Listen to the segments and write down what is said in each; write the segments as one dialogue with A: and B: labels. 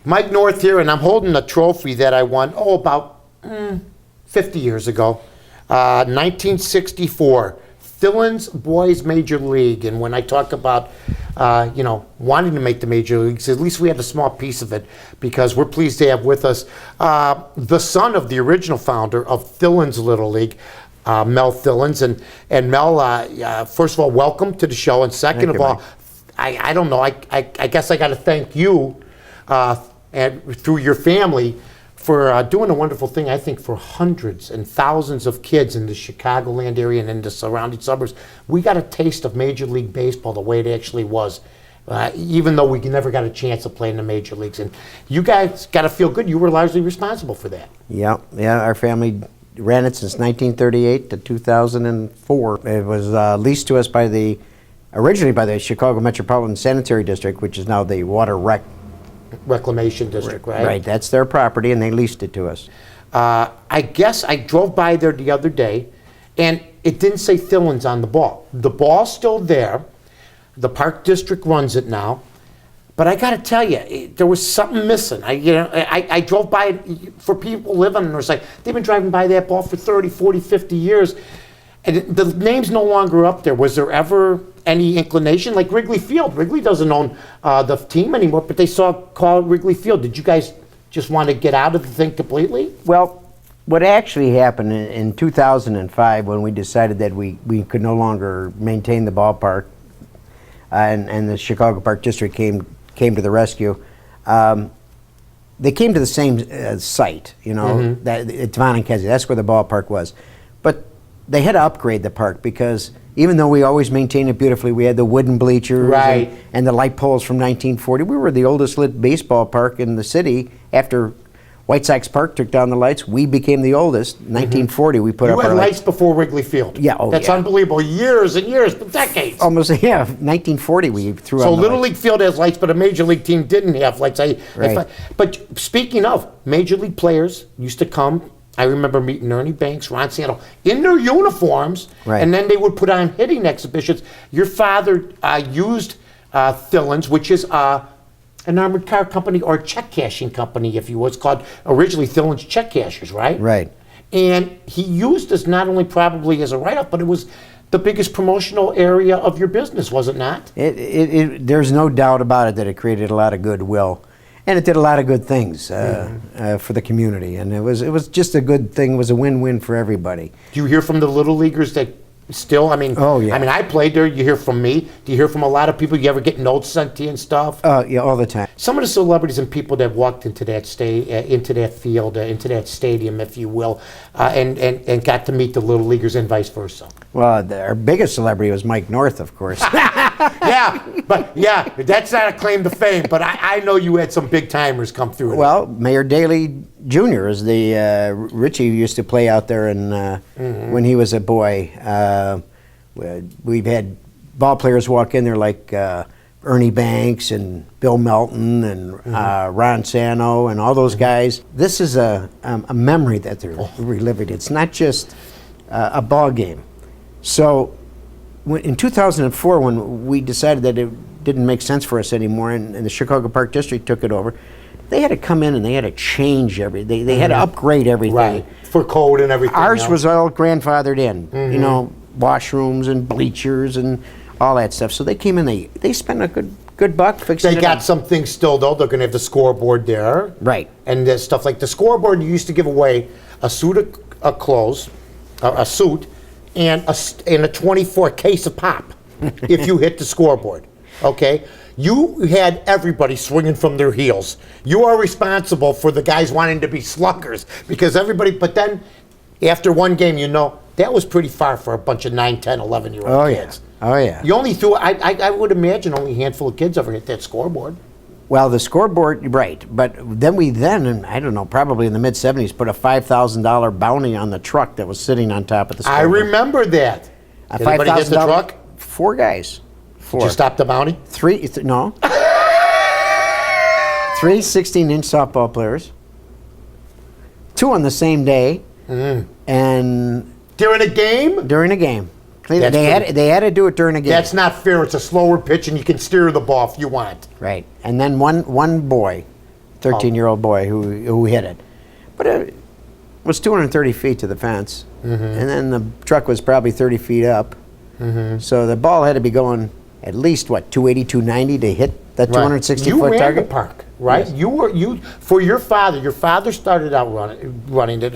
A: Mike North here, and I'm holding a trophy that I won, about 50 years ago. 1964, Thillen's Boys Major League. And when I talk about, wanting to make the Major Leagues, at least we have a small piece of it, because we're pleased to have with us the son of the original founder of Thillen's Little League, Mel Thillens. And Mel, first of all, welcome to the show. And second of all, I don't know, I guess I got to thank you and through your family for doing a wonderful thing, I think, for hundreds and thousands of kids in the Chicagoland area and in the surrounding suburbs. We got a taste of Major League Baseball the way it actually was, even though we never got a chance to play in the major leagues. And you guys got to feel good. You were largely responsible for that.
B: Yeah. Our family ran it since 1938 to 2004. It was leased to us originally by the Chicago Metropolitan Sanitary District, which is now the Water
A: Reclamation District, right?
B: Right, that's their property, and they leased it to us.
A: I guess I drove by there the other day, and it didn't say Thillens on the ball. The ball's still there. The Park District runs it now. But I got to tell you, there was something missing. I drove by it for people living in Northside. They've been driving by that ball for 30, 40, 50 years. And the name's no longer up there. Was there ever any inclination? Like Wrigley Field. Wrigley doesn't own the team anymore, but they call it Wrigley Field. Did you guys just want to get out of the thing completely?
B: Well, what actually happened in 2005 when we decided that we could no longer maintain the ballpark, and the Chicago Park District came to the rescue, they came to the same site, that it's Von and Kesey. That's where the ballpark was. But they had to upgrade the park because even though we always maintained it beautifully, we had the wooden bleachers and the light poles from 1940. We were the oldest lit baseball park in the city. After White Sox Park took down the lights, we became the oldest. 1940, we put up our
A: lights before Wrigley Field.
B: Yeah,
A: that's unbelievable. Years and years, decades.
B: Almost, 1940 we threw
A: so
B: on the
A: Little
B: lights.
A: League Field has lights, but a Major League team didn't have lights. But speaking of, Major League players used to come. I remember meeting Ernie Banks, Ron Santo, in their uniforms, and then they would put on hitting exhibitions. Your father used Thillen's, which is an armored car company or check cashing company, if you will. It's called originally Thillen's Check Cashers, right?
B: Right.
A: And he used us not only probably as a write-off, but it was the biggest promotional area of your business, was it not?
B: There's no doubt about it that it created a lot of goodwill. And it did a lot of good things for the community, and it was just a good thing. It was a win-win for everybody.
A: Do you hear from the Little Leaguers that still?
B: Oh yeah.
A: I played there. You hear from me. Do you hear from a lot of people? You ever get notes sent to you and stuff?
B: Yeah, all the time.
A: Some of the celebrities and people that walked into that field, into that stadium, if you will, and got to meet the Little Leaguers and vice versa.
B: Well, our biggest celebrity was Mike North, of course.
A: That's not a claim to fame, but I know you had some big timers come through.
B: Well, Mayor Daley Jr. is Richie used to play out there, and when he was a boy, we've had ball players walk in there like Ernie Banks and Bill Melton and Ron Santo and all those guys. This is a memory that they're reliving. It's not just a ball game. So in 2004, when we decided that it didn't make sense for us anymore, and the Chicago Park District took it over, they had to come in and they had to change everything. They had to upgrade everything.
A: Right, for code and everything.
B: Ours was all grandfathered in, washrooms and bleachers and all that stuff. So they came in, they spent a good buck fixing it.
A: They got some things still, though. They're going to have the scoreboard there.
B: Right.
A: And there's stuff like the scoreboard, you used to give away a suit of clothes, a suit, and a 24 case of pop if you hit the scoreboard, okay? You had everybody swinging from their heels. You are responsible for the guys wanting to be sluggers because but then after one game, that was pretty far for a bunch of 9, 10, 11-year-old kids.
B: Oh, yeah.
A: You only threw, I would imagine only a handful of kids ever hit that scoreboard.
B: Well, the scoreboard, right, but then I don't know, probably in the mid-'70s, put a $5,000 bounty on the truck that was sitting on top of the scoreboard.
A: I remember that. Did anybody hit the truck?
B: 4 guys. 4.
A: Did you stop the bounty?
B: 3, no. 3 16-inch softball players. 2 on the same day. And
A: during a game?
B: During a game. They had to do it during a game.
A: That's not fair. It's a slower pitch, and you can steer the ball if you want.
B: Right. And then one boy 13-year-old boy who hit it. But it was 230 feet to the fence, and then the truck was probably 30 feet up. So the ball had to be going at least, what, 280, 290 to hit that 260-foot
A: You ran
B: target?
A: the park, right?
B: Yes.
A: For your father started out running it,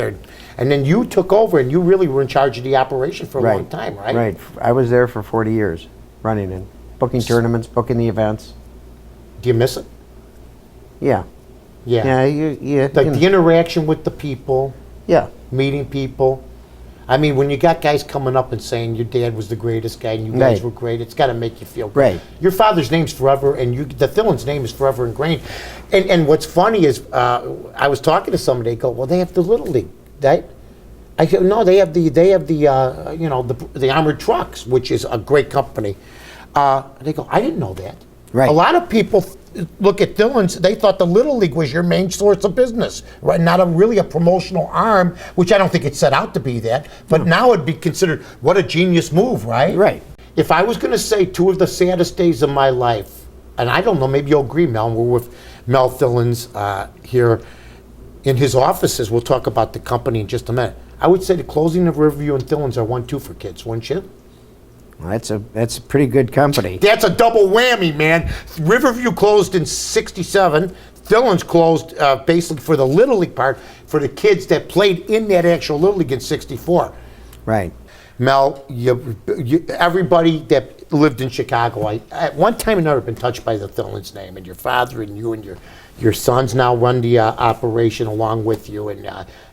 A: and then you took over, and you really were in charge of the operation for a long time, right?
B: Right. I was there for 40 years, running it, booking tournaments, booking the events.
A: Do you miss it?
B: Yeah.
A: Yeah.
B: Yeah.
A: Like the interaction with the people,
B: Yeah.
A: meeting people. I mean, when you got guys coming up and saying your dad was the greatest guy and you guys
B: Right.
A: were great, it's got to make you feel good.
B: Right.
A: Your father's name's forever, and the Thillen's name is forever ingrained. And what's funny is, I was talking to somebody. They go, "Well, they have the Little League, right?" I go, "No, they have the armored trucks, which is a great company." They go, "I didn't know that."
B: Right.
A: A lot of people look at Thillen's, they thought the Little League was your main source of business, right? Not really a promotional arm, which I don't think it set out to be that, but now it'd be considered, what a genius move, right?
B: Right.
A: If I was going to say two of the saddest days of my life, and I don't know, maybe you'll agree, Mel, we're with Mel Thillen's here in his offices. We'll talk about the company in just a minute. I would say the closing of Riverview and Thillen's are 1-2 for kids, wouldn't you?
B: Well, that's a pretty good company.
A: That's a double whammy, man. Riverview closed in '67. Thillen's closed basically for the Little League part for the kids that played in that actual Little League in '64.
B: Right.
A: Mel, everybody that lived in Chicago, at one time or another, been touched by the Thillen's name, and your father and you and your sons now run the operation along with you, and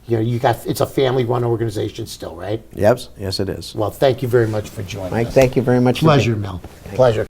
A: it's a family-run organization still, right?
B: Yes, it is.
A: Well, thank you very much for joining
B: Mike,
A: us.
B: thank you very much.
A: Pleasure, Mel. Pleasure.